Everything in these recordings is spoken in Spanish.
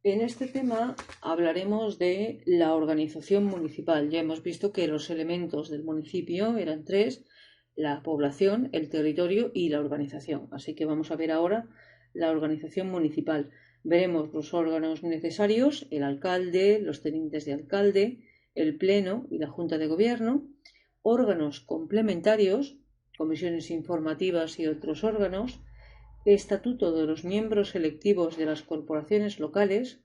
En este tema hablaremos de la organización municipal. Ya hemos visto que los elementos del municipio eran tres: la población, el territorio y la organización. Así que vamos a ver ahora la organización municipal. Veremos los órganos necesarios: el alcalde, los tenientes de alcalde, el pleno y la junta de gobierno; órganos complementarios, comisiones informativas y otros órganos; estatuto de los miembros electivos de las corporaciones locales;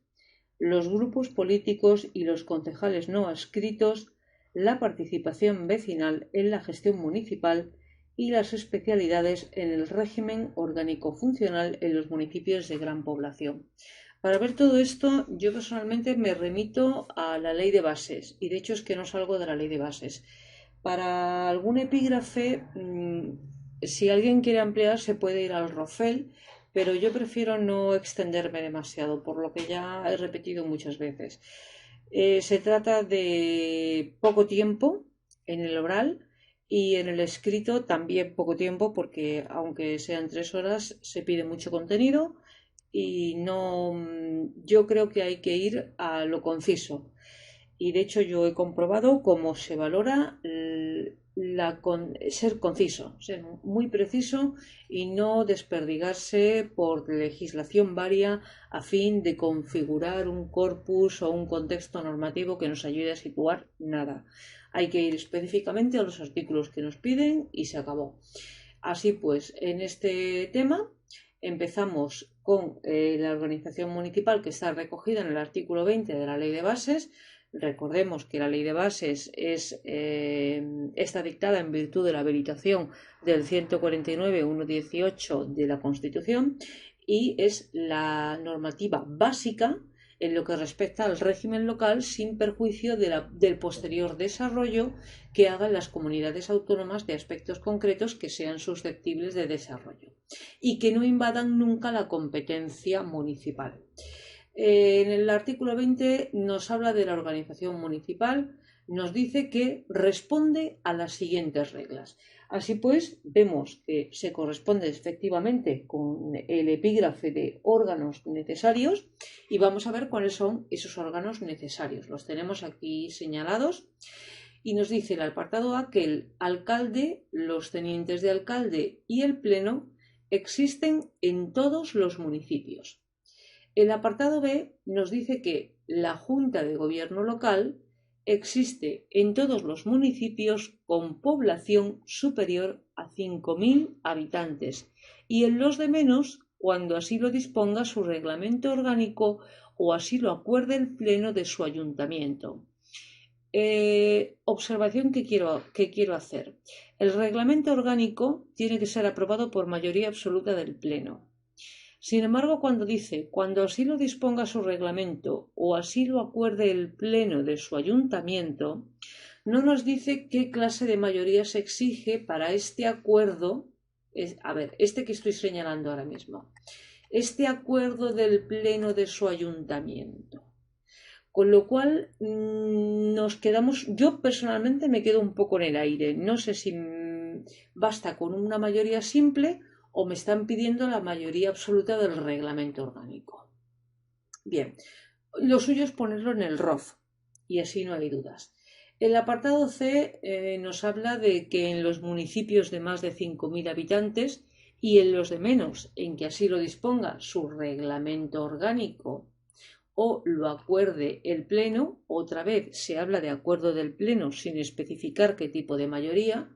los grupos políticos y los concejales no adscritos; la participación vecinal en la gestión municipal y las especialidades en el régimen orgánico funcional en los municipios de gran población. Para ver todo esto, yo personalmente me remito a la ley de bases, y de hecho es que no salgo de la ley de bases. Para algún epígrafe, si alguien quiere ampliar, se puede ir al ROFEL, pero yo prefiero no extenderme demasiado, por lo que ya he repetido muchas veces. Se trata de poco tiempo en el oral, y en el escrito también poco tiempo, porque aunque sean 3 horas, se pide mucho contenido y no, yo creo que hay que ir a lo conciso. Y de hecho yo he comprobado cómo se valora ser conciso, ser muy preciso y no desperdigarse por legislación varia a fin de configurar un corpus o un contexto normativo que nos ayude a situar nada. Hay que ir específicamente a los artículos que nos piden y se acabó. Así pues, en este tema empezamos con la organización municipal, que está recogida en el artículo 20 de la Ley de Bases. Recordemos que la Ley de Bases está dictada en virtud de la habilitación del 149.1.18 de la Constitución y es la normativa básica en lo que respecta al régimen local, sin perjuicio del posterior desarrollo que hagan las comunidades autónomas de aspectos concretos que sean susceptibles de desarrollo y que no invadan nunca la competencia municipal. En el artículo 20 nos habla de la organización municipal, nos dice que responde a las siguientes reglas. Así pues, vemos que se corresponde efectivamente con el epígrafe de órganos necesarios, y vamos a ver cuáles son esos órganos necesarios. Los tenemos aquí señalados y nos dice el apartado A que el alcalde, los tenientes de alcalde y el pleno existen en todos los municipios. El apartado B nos dice que la Junta de Gobierno local existe en todos los municipios con población superior a 5.000 habitantes y en los de menos cuando así lo disponga su reglamento orgánico o así lo acuerde el pleno de su ayuntamiento. Observación que quiero hacer. El reglamento orgánico tiene que ser aprobado por mayoría absoluta del pleno. Sin embargo, cuando así lo disponga su reglamento o así lo acuerde el pleno de su ayuntamiento, no nos dice qué clase de mayoría se exige para este acuerdo. Este que estoy señalando ahora mismo. Este acuerdo del pleno de su ayuntamiento. Con lo cual yo personalmente me quedo un poco en el aire. No sé si basta con una mayoría simple o me están pidiendo la mayoría absoluta del reglamento orgánico. Bien, lo suyo es ponerlo en el ROF y así no hay dudas. El apartado C nos habla de que en los municipios de más de 5.000 habitantes y en los de menos, en que así lo disponga su reglamento orgánico o lo acuerde el pleno, otra vez se habla de acuerdo del pleno sin especificar qué tipo de mayoría,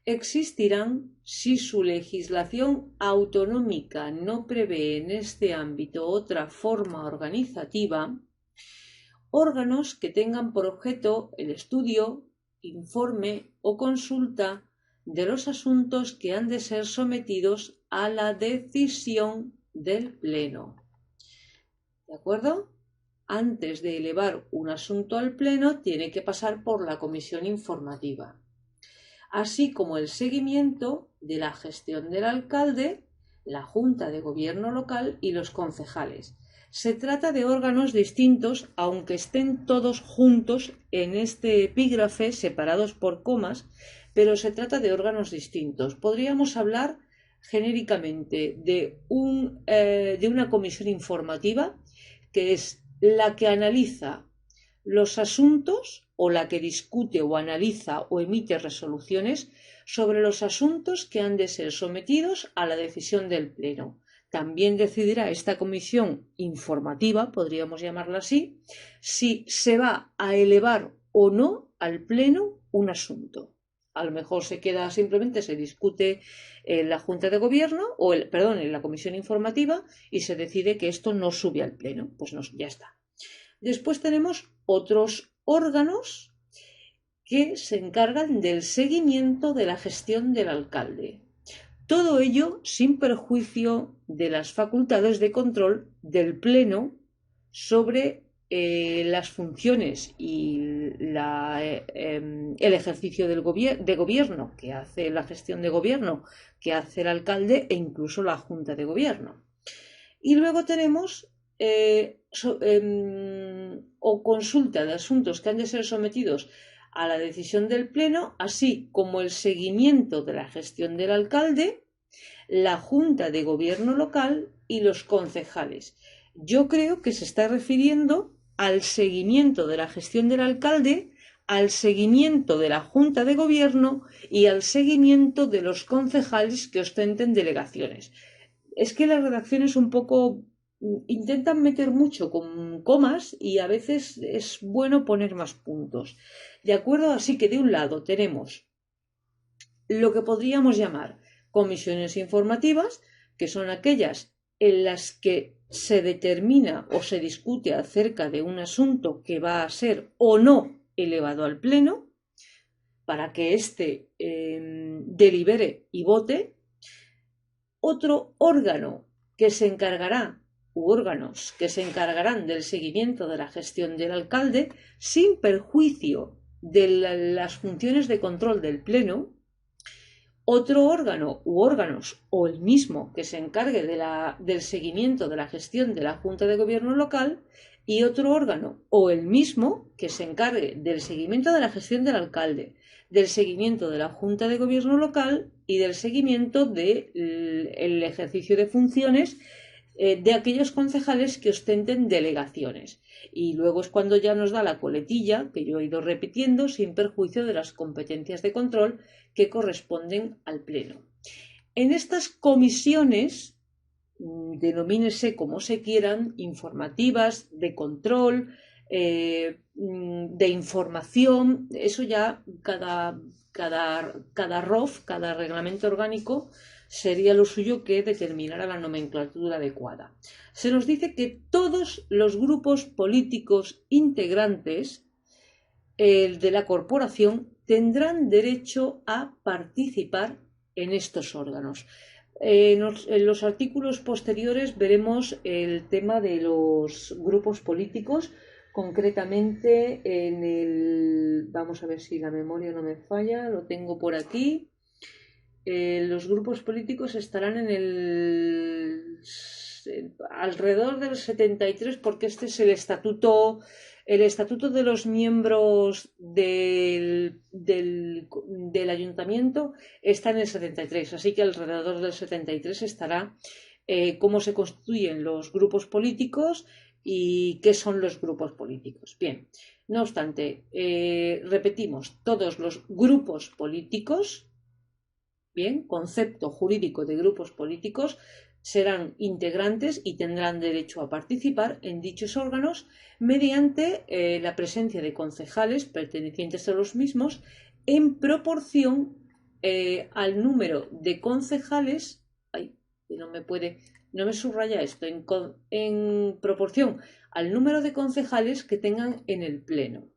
existirán, si su legislación autonómica no prevé en este ámbito otra forma organizativa, órganos que tengan por objeto el estudio, informe o consulta de los asuntos que han de ser sometidos a la decisión del pleno. ¿De acuerdo? Antes de elevar un asunto al pleno, tiene que pasar por la comisión informativa, así como el seguimiento de la gestión del alcalde, la Junta de Gobierno local y los concejales. Se trata de órganos distintos, aunque estén todos juntos en este epígrafe, separados por comas, pero se trata de órganos distintos. Podríamos hablar genéricamente de una comisión informativa que es la que analiza los asuntos o la que discute o analiza o emite resoluciones sobre los asuntos que han de ser sometidos a la decisión del Pleno. También decidirá esta comisión informativa, podríamos llamarla así, si se va a elevar o no al Pleno un asunto. A lo mejor simplemente se discute en la Junta de Gobierno, en la comisión informativa, y se decide que esto no sube al Pleno. Pues no, ya está. Después tenemos otros órganos que se encargan del seguimiento de la gestión del alcalde. Todo ello sin perjuicio de las facultades de control del Pleno sobre las funciones y el ejercicio de gobierno que hace la gestión de gobierno que hace el alcalde e incluso la Junta de Gobierno. Y luego tenemos o consulta de asuntos que han de ser sometidos a la decisión del Pleno, así como el seguimiento de la gestión del alcalde, la Junta de Gobierno local y los concejales. Yo creo que se está refiriendo al seguimiento de la gestión del alcalde, al seguimiento de la Junta de Gobierno y al seguimiento de los concejales que ostenten delegaciones. Es que las redacciones un poco intentan meter mucho con comas y a veces es bueno poner más puntos. ¿De acuerdo? Así que de un lado tenemos lo que podríamos llamar comisiones informativas, que son aquellas en las que se determina o se discute acerca de un asunto que va a ser o no elevado al Pleno, para que éste delibere y vote. Otro órgano que se encargará, u órganos que se encargarán del seguimiento de la gestión del alcalde, sin perjuicio de las funciones de control del Pleno. Otro órgano u órganos o el mismo que se encargue del seguimiento de la gestión de la Junta de Gobierno local, y otro órgano o el mismo que se encargue del seguimiento de la gestión del alcalde, del seguimiento de la Junta de Gobierno local y del seguimiento del ejercicio de funciones de aquellos concejales que ostenten delegaciones. Y luego es cuando ya nos da la coletilla, que yo he ido repitiendo, sin perjuicio de las competencias de control que corresponden al Pleno. En estas comisiones, denomínese como se quieran, informativas, de control, de información, eso ya cada ROF, cada reglamento orgánico, sería lo suyo que determinara la nomenclatura adecuada. Se nos dice que todos los grupos políticos integrantes de la corporación tendrán derecho a participar en estos órganos. En los artículos posteriores veremos el tema de los grupos políticos, concretamente vamos a ver si la memoria no me falla, lo tengo por aquí. Los grupos políticos estarán alrededor del 73, porque este es el estatuto de los miembros del ayuntamiento está en el 73, así que alrededor del 73 estará cómo se constituyen los grupos políticos y qué son los grupos políticos. Bien, no obstante, repetimos, todos los grupos políticos, bien, concepto jurídico de grupos políticos, serán integrantes y tendrán derecho a participar en dichos órganos mediante la presencia de concejales pertenecientes a los mismos en proporción al número de concejales. No me subraya esto, en proporción al número de concejales que tengan en el Pleno.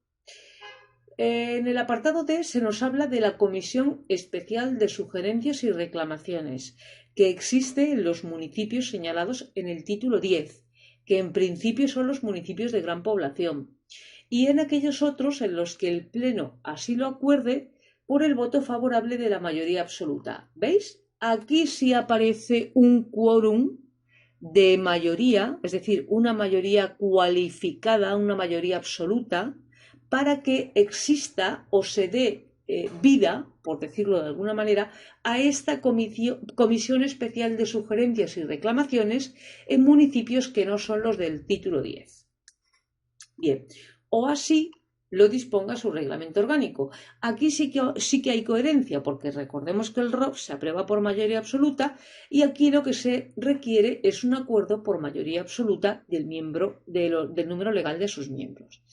En el apartado D se nos habla de la Comisión Especial de Sugerencias y Reclamaciones, que existe en los municipios señalados en el título 10, que en principio son los municipios de gran población, y en aquellos otros en los que el Pleno así lo acuerde por el voto favorable de la mayoría absoluta. ¿Veis? Aquí sí aparece un quórum de mayoría, es decir, una mayoría cualificada, una mayoría absoluta, para que exista o se dé vida, por decirlo de alguna manera, a esta comisión especial de sugerencias y reclamaciones en municipios que no son los del título 10. Bien, o así lo disponga su reglamento orgánico. Aquí sí que hay coherencia, porque recordemos que el ROF se aprueba por mayoría absoluta y aquí lo que se requiere es un acuerdo por mayoría absoluta del número legal de sus miembros.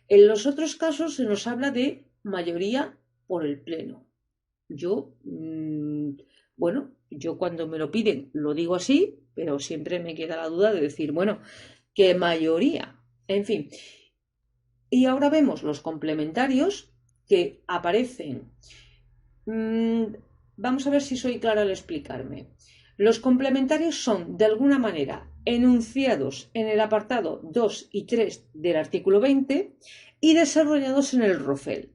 En los otros casos se nos habla de mayoría por el Pleno. Yo cuando me lo piden lo digo así, pero siempre me queda la duda de decir, bueno, ¿qué mayoría? En fin. Y ahora vemos los complementarios que aparecen. Vamos a ver si soy clara al explicarme. Los complementarios son, de alguna manera, enunciados en el apartado 2 y 3 del artículo 20 y desarrollados en el ROFEL.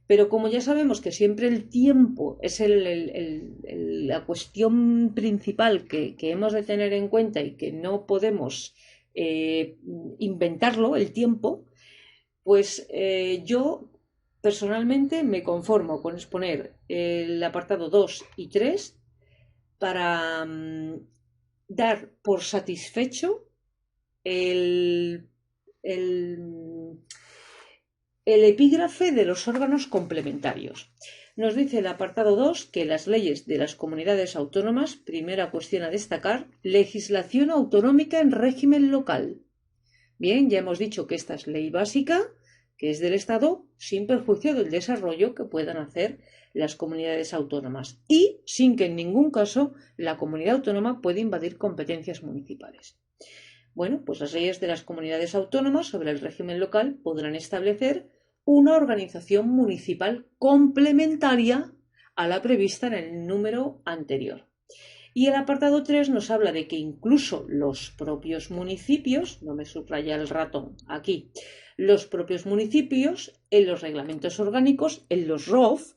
Pero como ya sabemos que siempre el tiempo es la cuestión principal que hemos de tener en cuenta y que no podemos inventarlo, el tiempo, pues yo personalmente me conformo con exponer el apartado 2 y 3 para dar por satisfecho el epígrafe de los órganos complementarios. Nos dice el apartado 2 que las leyes de las comunidades autónomas, primera cuestión a destacar, legislación autonómica en régimen local. Bien, ya hemos dicho que esta es ley básica, que es del Estado, sin perjuicio del desarrollo que puedan hacer las comunidades autónomas y sin que en ningún caso la comunidad autónoma pueda invadir competencias municipales. Bueno, pues las leyes de las comunidades autónomas sobre el régimen local podrán establecer una organización municipal complementaria a la prevista en el número anterior. Y el apartado 3 nos habla de que incluso los propios municipios, no me subraya el ratón aquí, los propios municipios en los reglamentos orgánicos, en los ROF,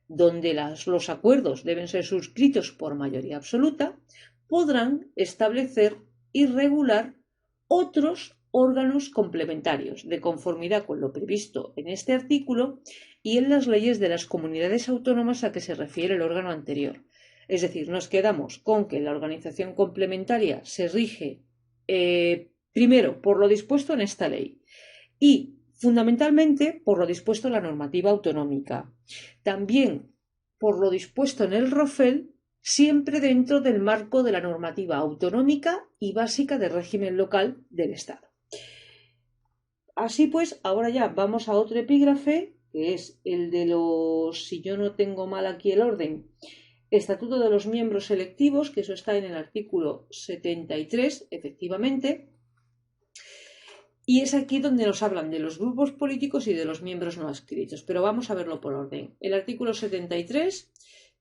donde los acuerdos deben ser suscritos por mayoría absoluta, podrán establecer y regular otros órganos complementarios de conformidad con lo previsto en este artículo y en las leyes de las comunidades autónomas a que se refiere el órgano anterior. Es decir, nos quedamos con que la organización complementaria se rige primero por lo dispuesto en esta ley y fundamentalmente por lo dispuesto en la normativa autonómica. También por lo dispuesto en el ROFEL, siempre dentro del marco de la normativa autonómica y básica de régimen local del Estado. Así pues, ahora ya vamos a otro epígrafe, que es el de los, si yo no tengo mal aquí el orden, Estatuto de los miembros electivos, que eso está en el artículo 73, efectivamente, y es aquí donde nos hablan de los grupos políticos y de los miembros no adscritos, pero vamos a verlo por orden. El artículo 73,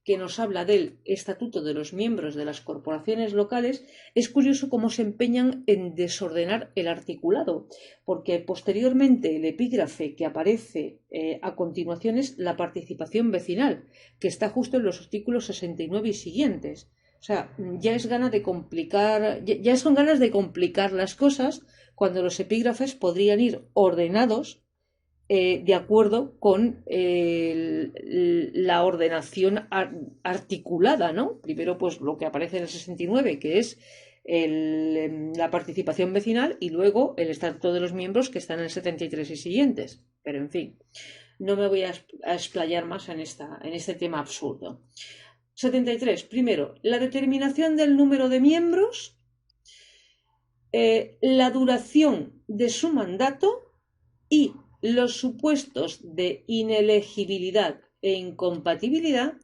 que nos habla del Estatuto de los miembros de las corporaciones locales, es curioso cómo se empeñan en desordenar el articulado, porque posteriormente el epígrafe que aparece a continuación es la participación vecinal, que está justo en los artículos 69 y siguientes. O sea, ya son ganas de complicar las cosas cuando los epígrafes podrían ir ordenados de acuerdo con la ordenación articulada, ¿no? Primero, pues lo que aparece en el 69, que es la participación vecinal, y luego el estatuto de los miembros, que está en el 73 y siguientes. Pero, en fin, no me voy a explayar más en este tema absurdo. 73. Primero, la determinación del número de miembros, la duración de su mandato y los supuestos de inelegibilidad e incompatibilidad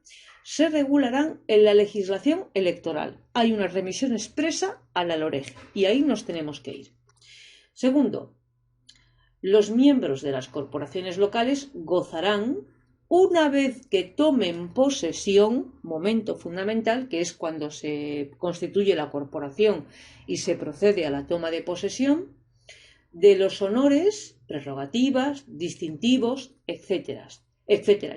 se regularán en la legislación electoral. Hay una remisión expresa a la LOREG y ahí nos tenemos que ir. Segundo, los miembros de las corporaciones locales gozarán, una vez que tomen posesión, momento fundamental, que es cuando se constituye la corporación y se procede a la toma de posesión, de los honores, prerrogativas, distintivos, etcétera,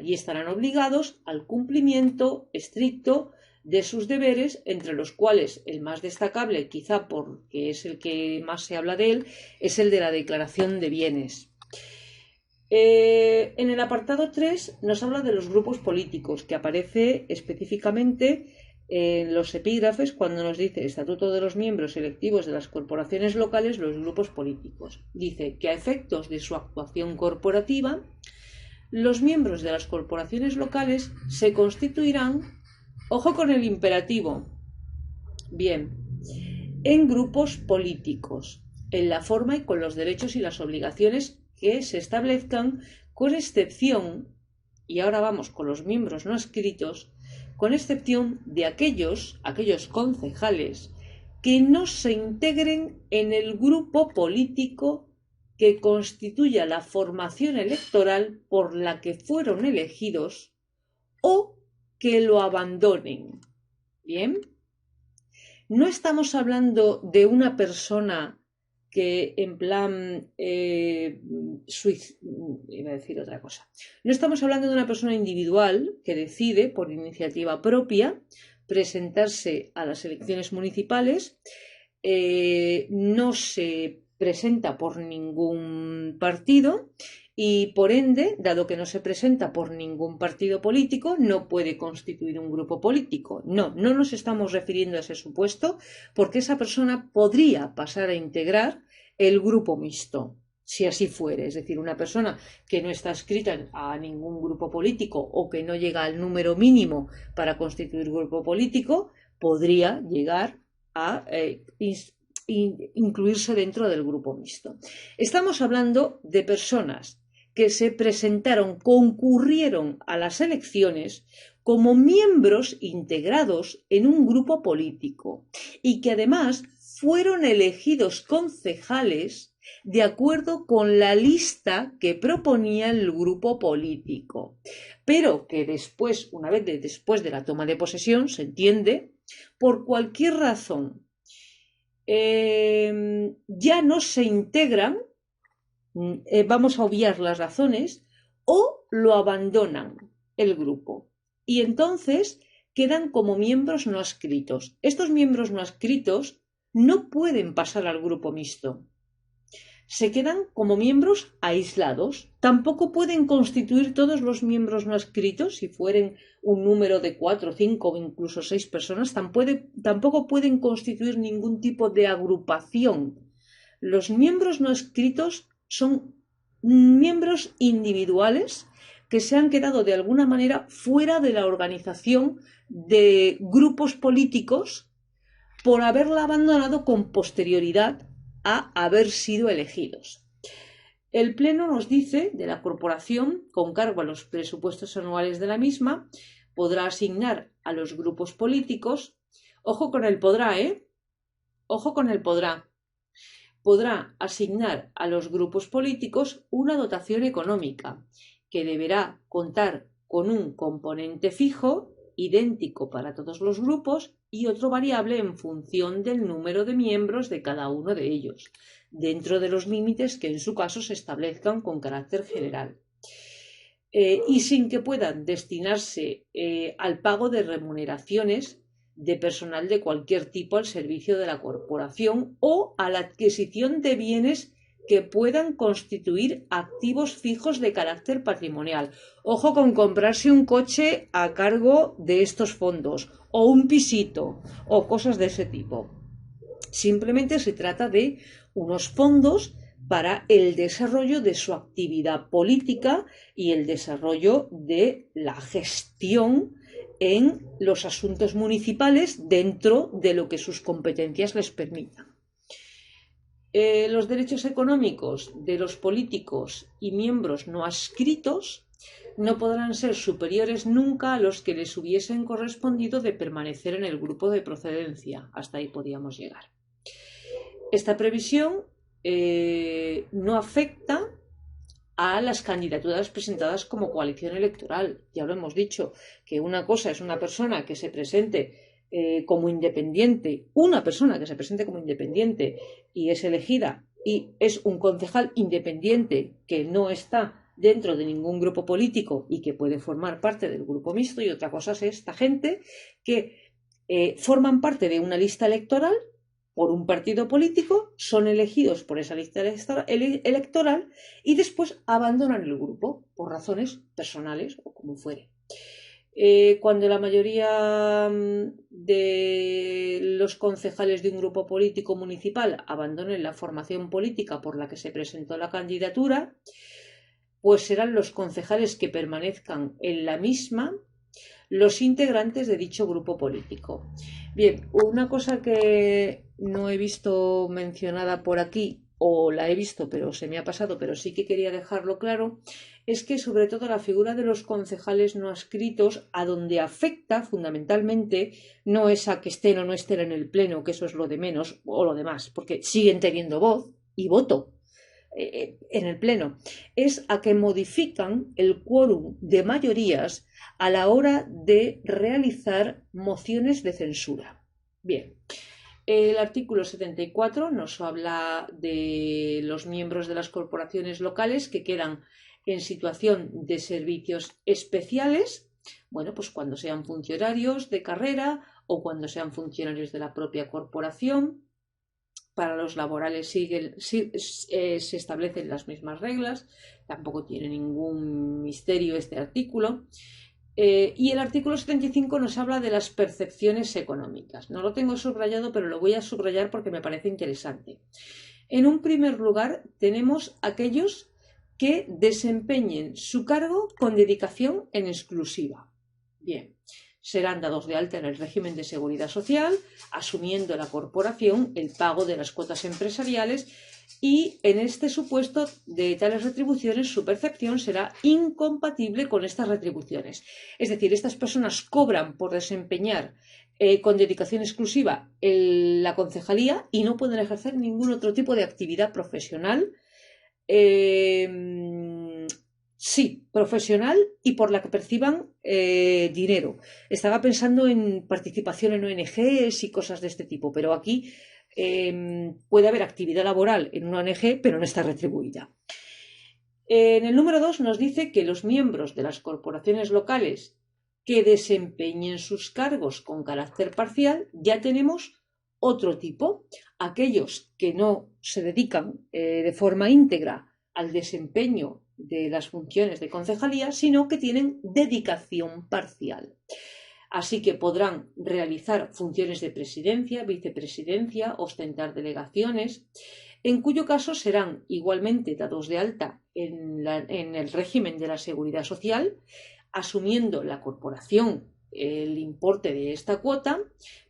y estarán obligados al cumplimiento estricto de sus deberes, entre los cuales el más destacable, quizá porque es el que más se habla de él, es el de la declaración de bienes. En el apartado 3 nos habla de los grupos políticos, que aparece específicamente en los epígrafes cuando nos dice Estatuto de los miembros electivos de las corporaciones locales, los grupos políticos. Dice que a efectos de su actuación corporativa, los miembros de las corporaciones locales se constituirán, ojo con el imperativo, bien, en grupos políticos, en la forma y con los derechos y las obligaciones que se establezcan, con excepción, y ahora vamos con los miembros no adscritos, con excepción de aquellos concejales que no se integren en el grupo político que constituya la formación electoral por la que fueron elegidos o que lo abandonen. Bien, no estamos hablando de una persona que en plan iba a decir otra cosa. No estamos hablando de una persona individual que decide por iniciativa propia presentarse a las elecciones municipales, no se presenta por ningún partido y por ende, dado que no se presenta por ningún partido político, no puede constituir un grupo político. No nos estamos refiriendo a ese supuesto, porque esa persona podría pasar a integrar el grupo mixto, si así fuere. Es decir, una persona que no está adscrita a ningún grupo político o que no llega al número mínimo para constituir grupo político, podría llegar a incluirse dentro del grupo mixto. Estamos hablando de personas que se presentaron, concurrieron a las elecciones como miembros integrados en un grupo político y que además fueron elegidos concejales de acuerdo con la lista que proponía el grupo político, pero que después, una vez después de la toma de posesión, se entiende, por cualquier razón ya no se integran, vamos a obviar las razones, o lo abandonan el grupo y entonces quedan como miembros no adscritos. Estos miembros no adscritos no pueden pasar al grupo mixto, se quedan como miembros aislados. Tampoco pueden constituir todos los miembros no adscritos, si fueren un número de 4, 5 o incluso 6 personas, tampoco pueden constituir ningún tipo de agrupación. Los miembros no adscritos son miembros individuales que se han quedado de alguna manera fuera de la organización de grupos políticos por haberla abandonado con posterioridad a haber sido elegidos. El Pleno nos dice de la corporación, con cargo a los presupuestos anuales de la misma, podrá asignar a los grupos políticos, ojo con el podrá, ojo con el podrá asignar a los grupos políticos una dotación económica que deberá contar con un componente fijo, idéntico para todos los grupos, y otro variable en función del número de miembros de cada uno de ellos, dentro de los límites que en su caso se establezcan con carácter general. Y sin que puedan destinarse al pago de remuneraciones de personal de cualquier tipo al servicio de la corporación o a la adquisición de bienes que puedan constituir activos fijos de carácter patrimonial. Ojo con comprarse un coche a cargo de estos fondos o un pisito o cosas de ese tipo. Simplemente se trata de unos fondos para el desarrollo de su actividad política y el desarrollo de la gestión en los asuntos municipales dentro de lo que sus competencias les permitan. Los derechos económicos de los políticos y miembros no adscritos no podrán ser superiores nunca a los que les hubiesen correspondido de permanecer en el grupo de procedencia. Hasta ahí podíamos llegar. Esta previsión no afecta a las candidaturas presentadas como coalición electoral. Ya lo hemos dicho, que una cosa es una persona que se presente como independiente, y es elegida y es un concejal independiente que no está dentro de ningún grupo político y que puede formar parte del grupo mixto, y otra cosa es esta gente que forman parte de una lista electoral por un partido político, son elegidos por esa lista electoral y después abandonan el grupo por razones personales o como fuere. Cuando la mayoría de los concejales de un grupo político municipal abandonen la formación política por la que se presentó la candidatura, pues serán los concejales que permanezcan en la misma los integrantes de dicho grupo político. Bien, una cosa que no he visto mencionada por aquí, o la he visto pero se me ha pasado, pero sí que quería dejarlo claro, es que sobre todo la figura de los concejales no adscritos, a donde afecta fundamentalmente, no es a que estén o no estén en el pleno, que eso es lo de menos, o lo demás, porque siguen teniendo voz y voto en el pleno, es a que modifican el quórum de mayorías a la hora de realizar mociones de censura. Bien, el artículo 74 nos habla de los miembros de las corporaciones locales que quedan en situación de servicios especiales, bueno, pues cuando sean funcionarios de carrera o cuando sean funcionarios de la propia corporación. Para los laborales se establecen las mismas reglas, tampoco tiene ningún misterio este artículo. Y el artículo 75 nos habla de las percepciones económicas. No lo tengo subrayado, pero lo voy a subrayar porque me parece interesante. En un primer lugar, tenemos aquellos que desempeñen su cargo con dedicación en exclusiva. Bien, serán dados de alta en el régimen de seguridad social, asumiendo la corporación el pago de las cuotas empresariales, y en este supuesto de tales retribuciones su percepción será incompatible con estas retribuciones. Es decir, estas personas cobran por desempeñar con dedicación exclusiva la concejalía y no pueden ejercer ningún otro tipo de actividad profesional. Sí, profesional y por la que perciban dinero. Estaba pensando en participación en ONGs y cosas de este tipo, pero aquí puede haber actividad laboral en una ONG, pero no está retribuida. En el número 2 nos dice que los miembros de las corporaciones locales que desempeñen sus cargos con carácter parcial, ya tenemos otro tipo, aquellos que no se dedican de forma íntegra al desempeño de las funciones de concejalía, sino que tienen dedicación parcial. Así que podrán realizar funciones de presidencia, vicepresidencia, ostentar delegaciones, en cuyo caso serán igualmente dados de alta en el régimen de la seguridad social, asumiendo la corporación el importe de esta cuota,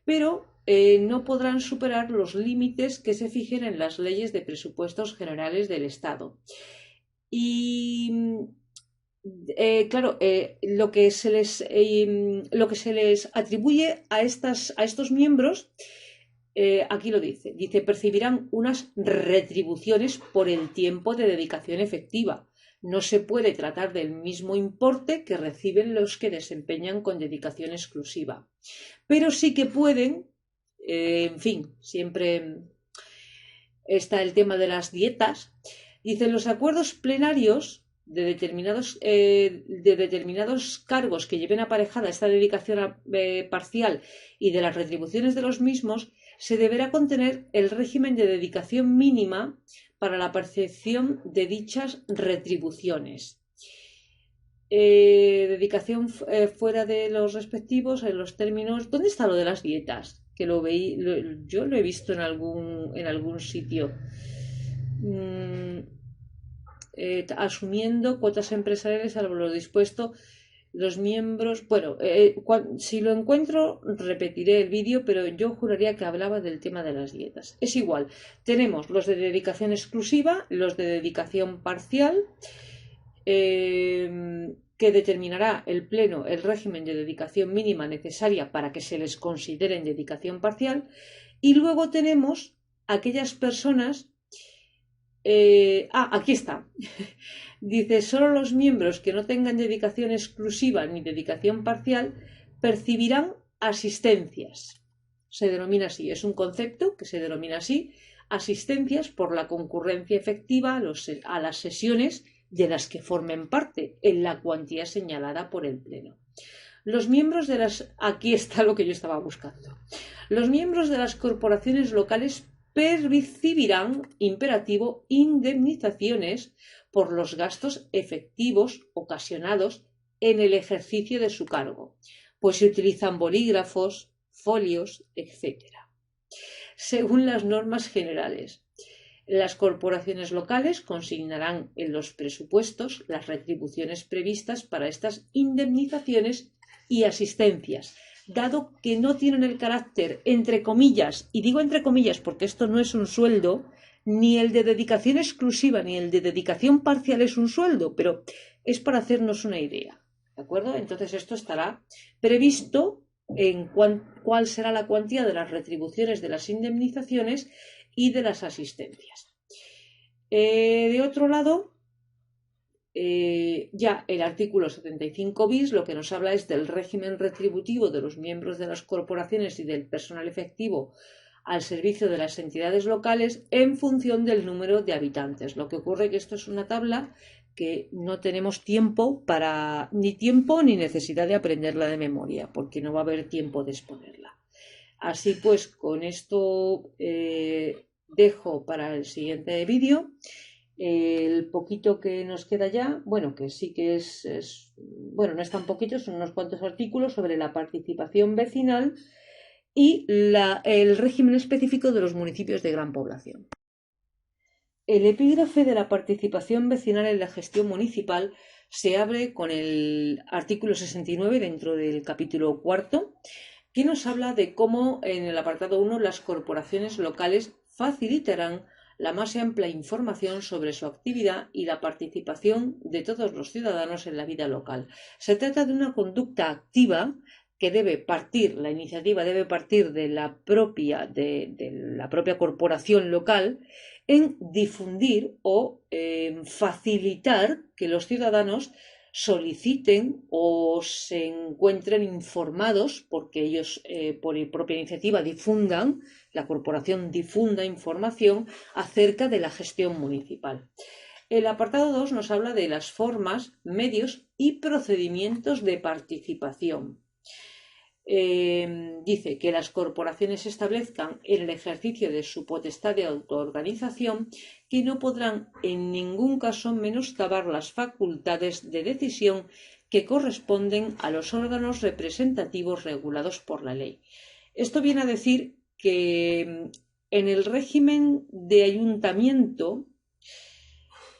pero no podrán superar los límites que se fijen en las leyes de presupuestos generales del Estado. Y claro, lo que se les atribuye a estos miembros, aquí lo dice, percibirán unas retribuciones por el tiempo de dedicación efectiva. No se puede tratar del mismo importe que reciben los que desempeñan con dedicación exclusiva, pero sí que pueden, en fin, siempre está el tema de las dietas. Dicen, los acuerdos plenarios de determinados cargos que lleven aparejada esta dedicación parcial y de las retribuciones de los mismos, se deberá contener el régimen de dedicación mínima para la percepción de dichas retribuciones. Dedicación fuera de los respectivos, en los términos. ¿Dónde está lo de las dietas? Que yo lo he visto en algún sitio. Asumiendo cuotas empresariales a lo dispuesto los miembros. Bueno, si lo encuentro repetiré el vídeo, pero yo juraría que hablaba del tema de las dietas. Es igual, tenemos los de dedicación exclusiva, los de dedicación parcial, que determinará el Pleno el régimen de dedicación mínima necesaria para que se les considere en dedicación parcial, y luego tenemos aquellas personas. Aquí está. Dice, solo los miembros que no tengan dedicación exclusiva ni dedicación parcial percibirán asistencias. Se denomina así, es un concepto que se denomina así, asistencias por la concurrencia efectiva a las sesiones de las que formen parte en la cuantía señalada por el Pleno. Los miembros de las... Aquí está lo que yo estaba buscando. Los miembros de las corporaciones locales percibirán, imperativo, indemnizaciones por los gastos efectivos ocasionados en el ejercicio de su cargo, pues se utilizan bolígrafos, folios, etc. Según las normas generales, las corporaciones locales consignarán en los presupuestos las retribuciones previstas para estas indemnizaciones y asistencias, dado que no tienen el carácter, entre comillas, y digo entre comillas porque esto no es un sueldo, ni el de dedicación exclusiva ni el de dedicación parcial es un sueldo, pero es para hacernos una idea, ¿de acuerdo? Entonces esto estará previsto en cuál será la cuantía de las retribuciones de las indemnizaciones y de las asistencias. De otro lado, ya el artículo 75 bis lo que nos habla es del régimen retributivo de los miembros de las corporaciones y del personal efectivo al servicio de las entidades locales en función del número de habitantes. Lo que ocurre es que esto es una tabla que no tenemos tiempo ni necesidad de aprenderla de memoria, porque no va a haber tiempo de exponerla. Así pues, con esto dejo para el siguiente vídeo el poquito que nos queda ya, bueno, que sí que bueno, no es tan poquito, son unos cuantos artículos sobre la participación vecinal y el régimen específico de los municipios de gran población. El epígrafe de la participación vecinal en la gestión municipal se abre con el artículo 69 dentro del capítulo cuarto, que nos habla de cómo en el apartado 1 las corporaciones locales facilitarán la más amplia información sobre su actividad y la participación de todos los ciudadanos en la vida local. Se trata de una conducta activa que la iniciativa debe partir de la propia corporación local en difundir o facilitar que los ciudadanos soliciten o se encuentren informados, porque ellos por propia iniciativa la corporación difunda información acerca de la gestión municipal. El apartado 2 nos habla de las formas, medios y procedimientos de participación. Dice que las corporaciones establezcan en el ejercicio de su potestad de autoorganización que no podrán en ningún caso menoscabar las facultades de decisión que corresponden a los órganos representativos regulados por la ley. Esto viene a decir que en el régimen de ayuntamiento,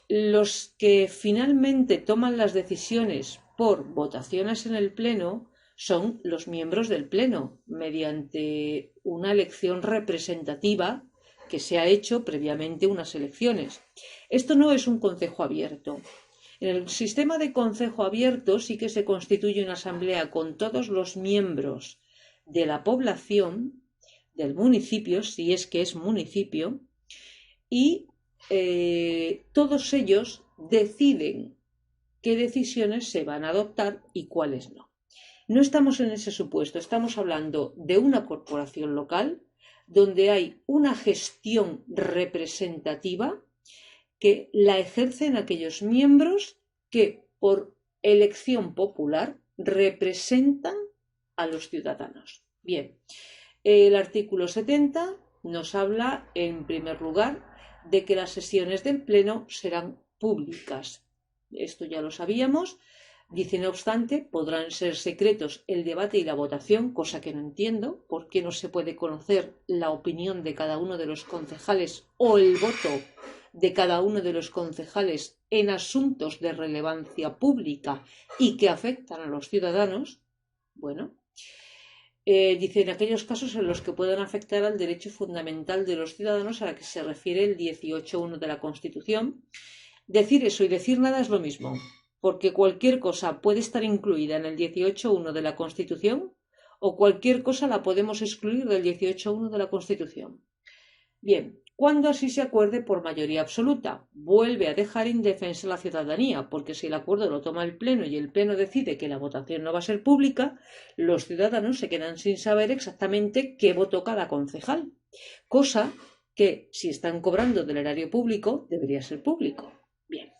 los que finalmente toman las decisiones por votaciones en el Pleno son los miembros del Pleno, mediante una elección representativa que se ha hecho previamente unas elecciones. Esto no es un concejo abierto. En el sistema de concejo abierto sí que se constituye una asamblea con todos los miembros de la población del municipio, si es que es municipio, y todos ellos deciden qué decisiones se van a adoptar y cuáles no. No estamos en ese supuesto, estamos hablando de una corporación local donde hay una gestión representativa que la ejercen aquellos miembros que por elección popular representan a los ciudadanos. Bien, el artículo 70 nos habla en primer lugar de que las sesiones del Pleno serán públicas. Esto ya lo sabíamos. Dice, no obstante, podrán ser secretos el debate y la votación, cosa que no entiendo, por qué no se puede conocer la opinión de cada uno de los concejales o el voto de cada uno de los concejales en asuntos de relevancia pública y que afectan a los ciudadanos. Bueno, dice, en aquellos casos en los que puedan afectar al derecho fundamental de los ciudadanos a la que se refiere el 18.1 de la Constitución. Decir eso y decir nada es lo mismo, porque cualquier cosa puede estar incluida en el 18.1 de la Constitución o cualquier cosa la podemos excluir del 18.1 de la Constitución. Bien, cuando así se acuerde por mayoría absoluta, vuelve a dejar indefensa la ciudadanía, porque si el acuerdo lo toma el Pleno y el Pleno decide que la votación no va a ser pública, los ciudadanos se quedan sin saber exactamente qué votó cada concejal, cosa que si están cobrando del erario público debería ser público. Bien.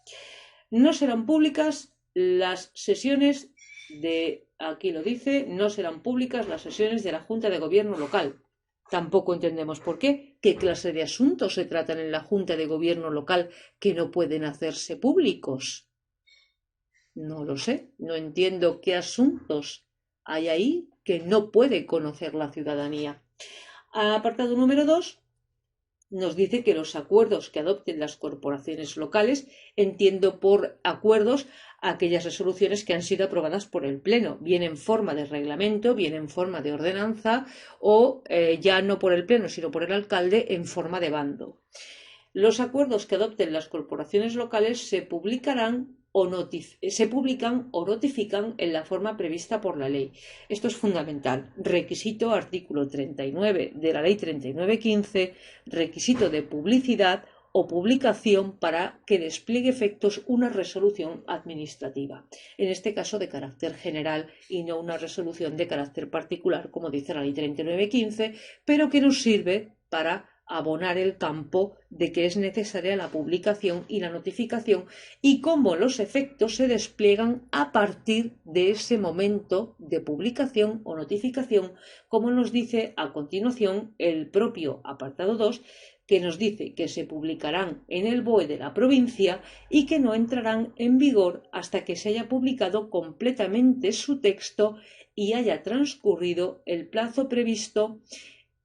No serán públicas las sesiones aquí lo dice, no serán públicas las sesiones de la Junta de Gobierno local. Tampoco entendemos por qué. ¿Qué clase de asuntos se tratan en la Junta de Gobierno local que no pueden hacerse públicos? No lo sé. No entiendo qué asuntos hay ahí que no puede conocer la ciudadanía. Apartado número 2. Nos dice que los acuerdos que adopten las corporaciones locales, entiendo por acuerdos aquellas resoluciones que han sido aprobadas por el Pleno, bien en forma de reglamento, bien en forma de ordenanza o ya no por el Pleno, sino por el alcalde en forma de bando. Los acuerdos que adopten las corporaciones locales se publican o notifican en la forma prevista por la ley. Esto es fundamental. Requisito artículo 39 de la ley 3915, requisito de publicidad o publicación para que despliegue efectos una resolución administrativa, en este caso de carácter general y no una resolución de carácter particular, como dice la ley 3915, pero que nos sirve para abonar el campo de que es necesaria la publicación y la notificación y cómo los efectos se despliegan a partir de ese momento de publicación o notificación, como nos dice a continuación el propio apartado 2, que nos dice que se publicarán en el BOE de la provincia y que no entrarán en vigor hasta que se haya publicado completamente su texto y haya transcurrido el plazo previsto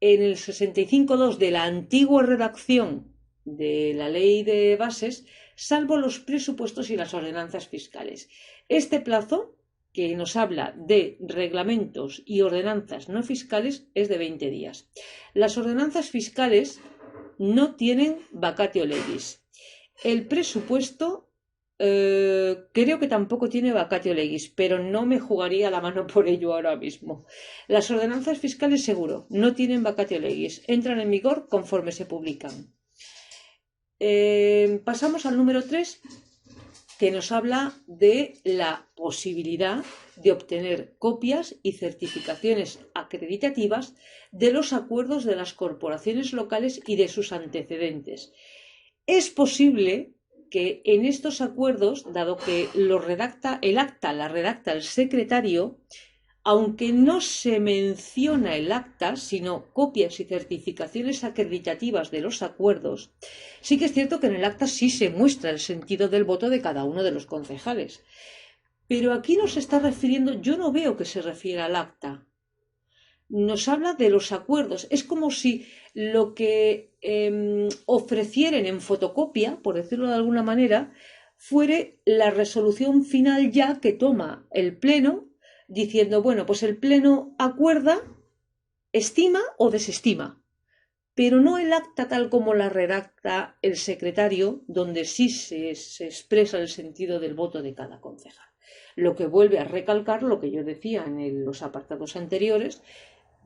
en el 65.2 de la antigua redacción de la ley de bases, salvo los presupuestos y las ordenanzas fiscales. Este plazo, que nos habla de reglamentos y ordenanzas no fiscales, es de 20 días. Las ordenanzas fiscales no tienen vacatio legis. El presupuesto creo que tampoco tiene vacatio legis, pero no me jugaría la mano por ello ahora mismo. Las ordenanzas fiscales seguro, no tienen vacatio legis, entran en vigor conforme se publican. Pasamos al número 3, que nos habla de la posibilidad de obtener copias y certificaciones acreditativas de los acuerdos de las corporaciones locales y de sus antecedentes. Es posible que en estos acuerdos, dado que la redacta el secretario, aunque no se menciona el acta, sino copias y certificaciones acreditativas de los acuerdos, sí que es cierto que en el acta sí se muestra el sentido del voto de cada uno de los concejales. Pero aquí nos está refiriendo, yo no veo que se refiera al acta. Nos habla de los acuerdos. Es como si lo que ofrecieren en fotocopia, por decirlo de alguna manera, fuere la resolución final ya que toma el Pleno, diciendo, bueno, pues el Pleno acuerda, estima o desestima, pero no el acta tal como la redacta el secretario, donde sí se expresa el sentido del voto de cada concejal. Lo que vuelve a recalcar lo que yo decía en los apartados anteriores,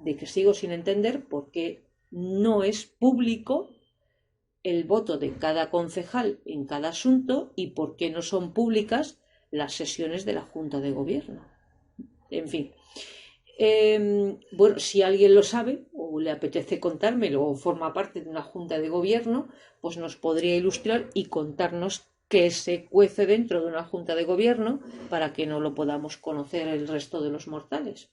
de que sigo sin entender por qué no es público el voto de cada concejal en cada asunto y por qué no son públicas las sesiones de la Junta de Gobierno. En fin, bueno, si alguien lo sabe o le apetece contármelo o forma parte de una Junta de Gobierno, pues nos podría ilustrar y contarnos qué se cuece dentro de una Junta de Gobierno para que no lo podamos conocer el resto de los mortales.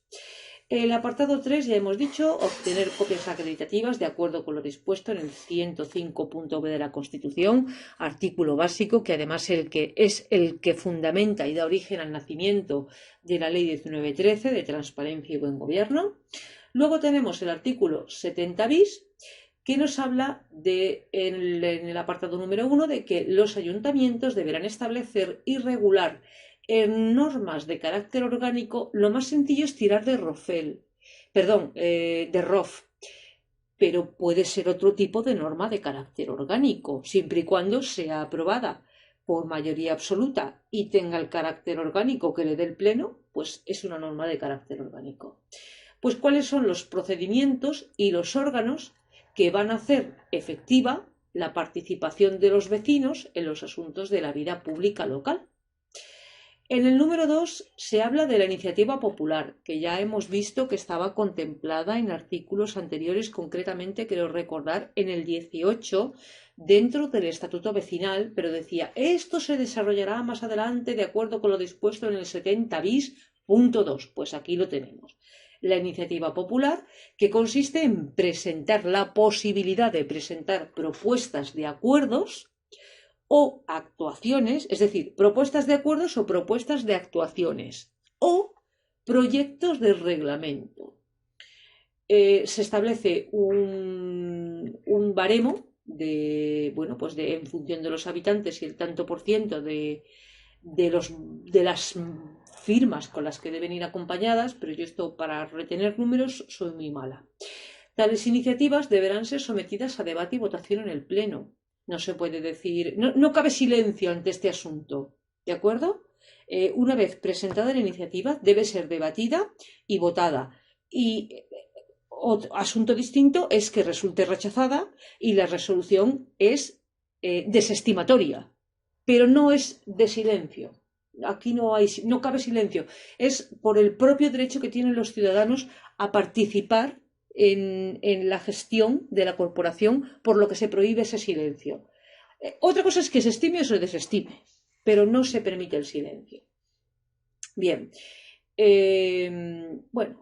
El apartado 3, ya hemos dicho, obtener copias acreditativas de acuerdo con lo dispuesto en el 105.b de la Constitución, artículo básico, que además es el que fundamenta y da origen al nacimiento de la Ley 1913 de Transparencia y Buen Gobierno. Luego tenemos el artículo 70 bis, que nos habla en el apartado número 1 de que los ayuntamientos deberán establecer y regular en normas de carácter orgánico. Lo más sencillo es tirar de ROF, pero puede ser otro tipo de norma de carácter orgánico, siempre y cuando sea aprobada por mayoría absoluta y tenga el carácter orgánico que le dé el Pleno, pues es una norma de carácter orgánico. Pues cuáles son los procedimientos y los órganos que van a hacer efectiva la participación de los vecinos en los asuntos de la vida pública local. En el número 2 se habla de la iniciativa popular, que ya hemos visto que estaba contemplada en artículos anteriores, concretamente, quiero recordar, en el 18, dentro del Estatuto Vecinal, pero decía, esto se desarrollará más adelante de acuerdo con lo dispuesto en el 70 bis Punto 2, pues aquí lo tenemos. La iniciativa popular, que consiste en presentar la posibilidad de presentar propuestas de acuerdos o actuaciones, es decir, propuestas de acuerdos o propuestas de actuaciones o proyectos de reglamento. Se establece un baremo en función de los habitantes y el tanto por ciento de las firmas con las que deben ir acompañadas, pero yo esto para retener números soy muy mala. Tales iniciativas deberán ser sometidas a debate y votación en el Pleno. No se puede decir, no cabe silencio ante este asunto, ¿de acuerdo? Una vez presentada la iniciativa debe ser debatida y votada. Y otro asunto distinto es que resulte rechazada y la resolución es desestimatoria, pero no es de silencio. Aquí no cabe silencio. Es por el propio derecho que tienen los ciudadanos a participar en la gestión de la corporación, por lo que se prohíbe ese silencio. Otra cosa es que se estime o se desestime, pero no se permite el silencio. Bien,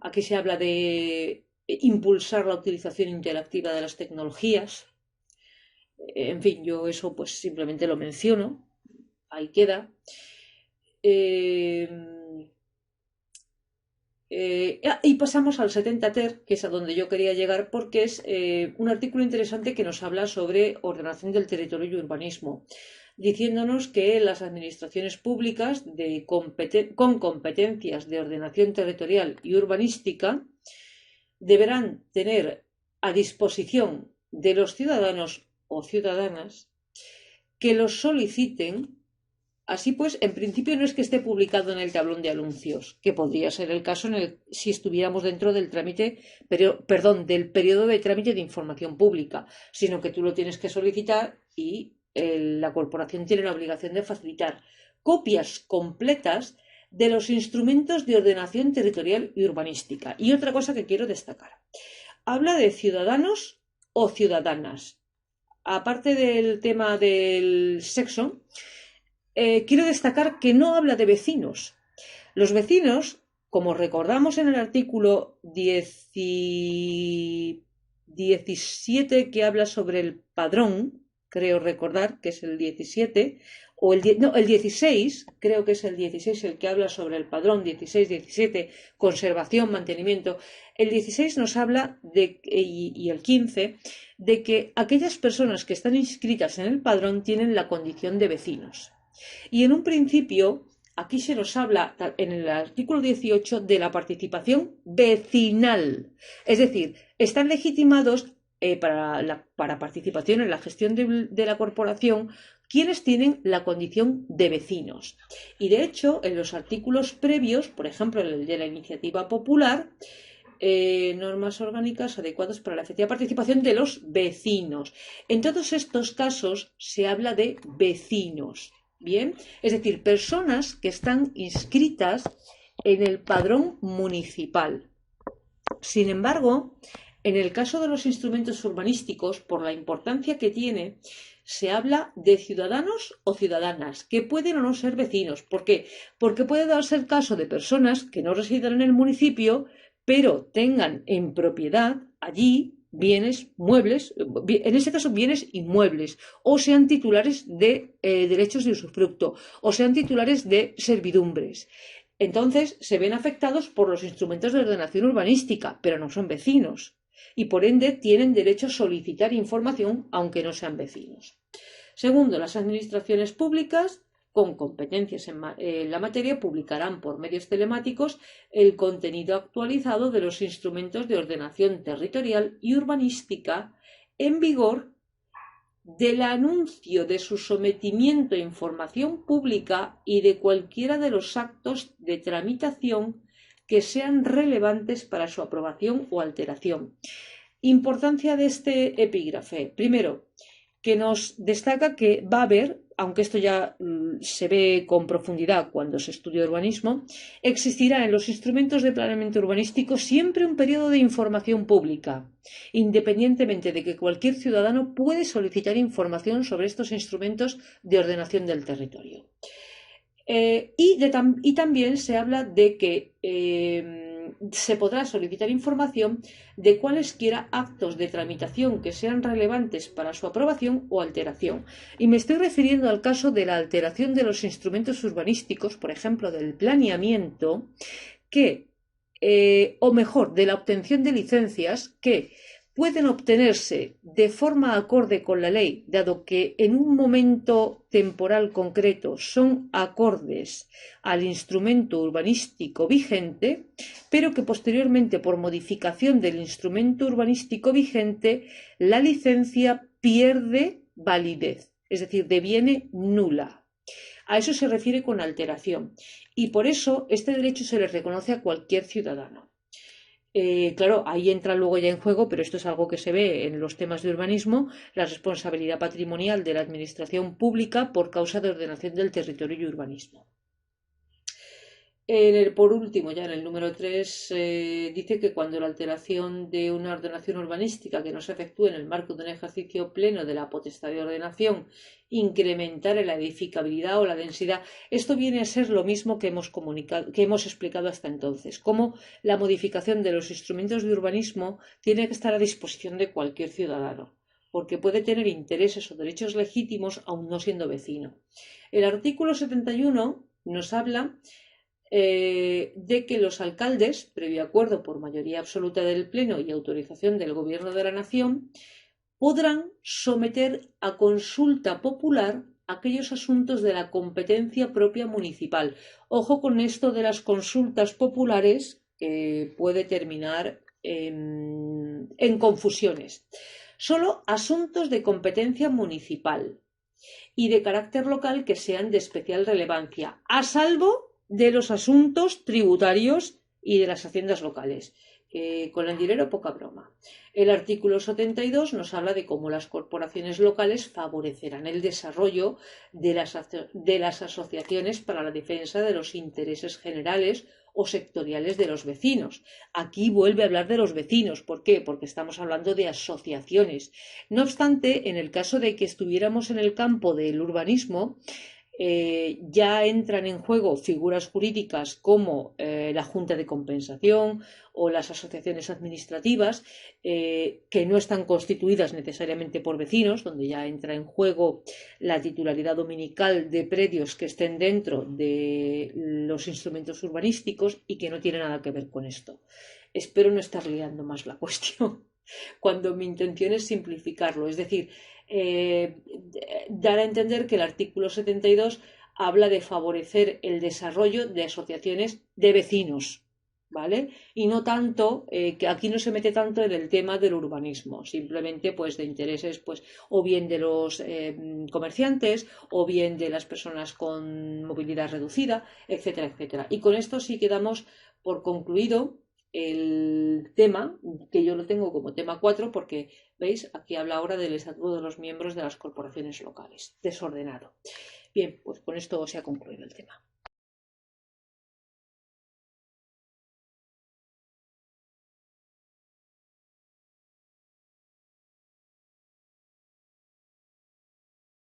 aquí se habla de impulsar la utilización interactiva de las tecnologías. En fin, yo eso pues simplemente lo menciono, ahí queda. Y pasamos al 70 ter, que es a donde yo quería llegar, porque es un artículo interesante que nos habla sobre ordenación del territorio y urbanismo, diciéndonos que las administraciones públicas con competencias de ordenación territorial y urbanística deberán tener a disposición de los ciudadanos o ciudadanas que los soliciten. Así pues, en principio no es que esté publicado en el tablón de anuncios, que podría ser el caso si estuviéramos dentro del del periodo de trámite de información pública, sino que tú lo tienes que solicitar y la corporación tiene la obligación de facilitar copias completas de los instrumentos de ordenación territorial y urbanística. Y otra cosa que quiero destacar. Habla de ciudadanos o ciudadanas. Aparte del tema del sexo, quiero destacar que no habla de vecinos. Los vecinos, como recordamos en el artículo 17 que habla sobre el padrón, creo recordar que es el 17, o el 16, creo que es el 16 el que habla sobre el padrón, 16, 17, conservación, mantenimiento. El 16 nos habla y el 15, de que aquellas personas que están inscritas en el padrón tienen la condición de vecinos. Y en un principio, aquí se nos habla en el artículo 18 de la participación vecinal. Es decir, están legitimados para participación en la gestión de la corporación quienes tienen la condición de vecinos. Y de hecho, en los artículos previos, por ejemplo, el de la iniciativa popular, normas orgánicas adecuadas para la efectiva participación de los vecinos. En todos estos casos se habla de vecinos. Bien, es decir, personas que están inscritas en el padrón municipal. Sin embargo, en el caso de los instrumentos urbanísticos, por la importancia que tiene, se habla de ciudadanos o ciudadanas, que pueden o no ser vecinos. ¿Por qué? Porque puede darse el caso de personas que no residen en el municipio, pero tengan en propiedad allí bienes muebles, en este caso bienes inmuebles, o sean titulares de derechos de usufructo, o sean titulares de servidumbres. Entonces se ven afectados por los instrumentos de ordenación urbanística, pero no son vecinos, y por ende tienen derecho a solicitar información aunque no sean vecinos. Segundo, las administraciones públicas con competencias en la materia publicarán por medios telemáticos el contenido actualizado de los instrumentos de ordenación territorial y urbanística en vigor del anuncio de su sometimiento a información pública y de cualquiera de los actos de tramitación que sean relevantes para su aprobación o alteración. Importancia de este epígrafe. Primero, que nos destaca que va a haber, aunque esto ya se ve con profundidad cuando se estudia urbanismo, existirá en los instrumentos de planeamiento urbanístico siempre un periodo de información pública, independientemente de que cualquier ciudadano puede solicitar información sobre estos instrumentos de ordenación del territorio. Y también se habla de que se podrá solicitar información de cualesquiera actos de tramitación que sean relevantes para su aprobación o alteración. Y me estoy refiriendo al caso de la alteración de los instrumentos urbanísticos, por ejemplo, del planeamiento, o mejor, de la obtención de licencias que pueden obtenerse de forma acorde con la ley, dado que en un momento temporal concreto son acordes al instrumento urbanístico vigente, pero que posteriormente, por modificación del instrumento urbanístico vigente, la licencia pierde validez, es decir, deviene nula. A eso se refiere con alteración. Y por eso este derecho se le reconoce a cualquier ciudadano. Claro, ahí entra luego ya en juego, pero esto es algo que se ve en los temas de urbanismo, la responsabilidad patrimonial de la administración pública por causa de ordenación del territorio y urbanismo. Por último, ya en el número 3, dice que cuando la alteración de una ordenación urbanística que no se efectúe en el marco de un ejercicio pleno de la potestad de ordenación incrementare la edificabilidad o la densidad, esto viene a ser lo mismo que hemos explicado hasta entonces, cómo la modificación de los instrumentos de urbanismo tiene que estar a disposición de cualquier ciudadano, porque puede tener intereses o derechos legítimos aun no siendo vecino. El artículo 71 nos habla de que los alcaldes, previo acuerdo por mayoría absoluta del Pleno y autorización del Gobierno de la Nación, podrán someter a consulta popular aquellos asuntos de la competencia propia municipal. Ojo con esto de las consultas populares, que puede terminar en confusiones. Solo asuntos de competencia municipal y de carácter local que sean de especial relevancia, a salvo de los asuntos tributarios y de las haciendas locales, que con el dinero poca broma. El artículo 72 nos habla de cómo las corporaciones locales favorecerán el desarrollo de las asociaciones para la defensa de los intereses generales o sectoriales de los vecinos. Aquí vuelve a hablar de los vecinos. ¿Por qué? Porque estamos hablando de asociaciones. No obstante, en el caso de que estuviéramos en el campo del urbanismo, ya entran en juego figuras jurídicas como la Junta de Compensación o las asociaciones administrativas, que no están constituidas necesariamente por vecinos, donde ya entra en juego la titularidad dominical de predios que estén dentro de los instrumentos urbanísticos y que no tiene nada que ver con esto. Espero no estar liando más la cuestión cuando mi intención es simplificarlo, es decir, dar a entender que el artículo 72 habla de favorecer el desarrollo de asociaciones de vecinos, ¿vale? Y no tanto, que aquí no se mete tanto en el tema del urbanismo, simplemente pues de intereses pues o bien de los comerciantes o bien de las personas con movilidad reducida, etcétera, etcétera. Y con esto sí quedamos por concluido el tema, que yo lo tengo como tema 4 porque, ¿veis? Aquí habla ahora del estatuto de los miembros de las corporaciones locales, desordenado. Bien, pues con esto se ha concluido el tema.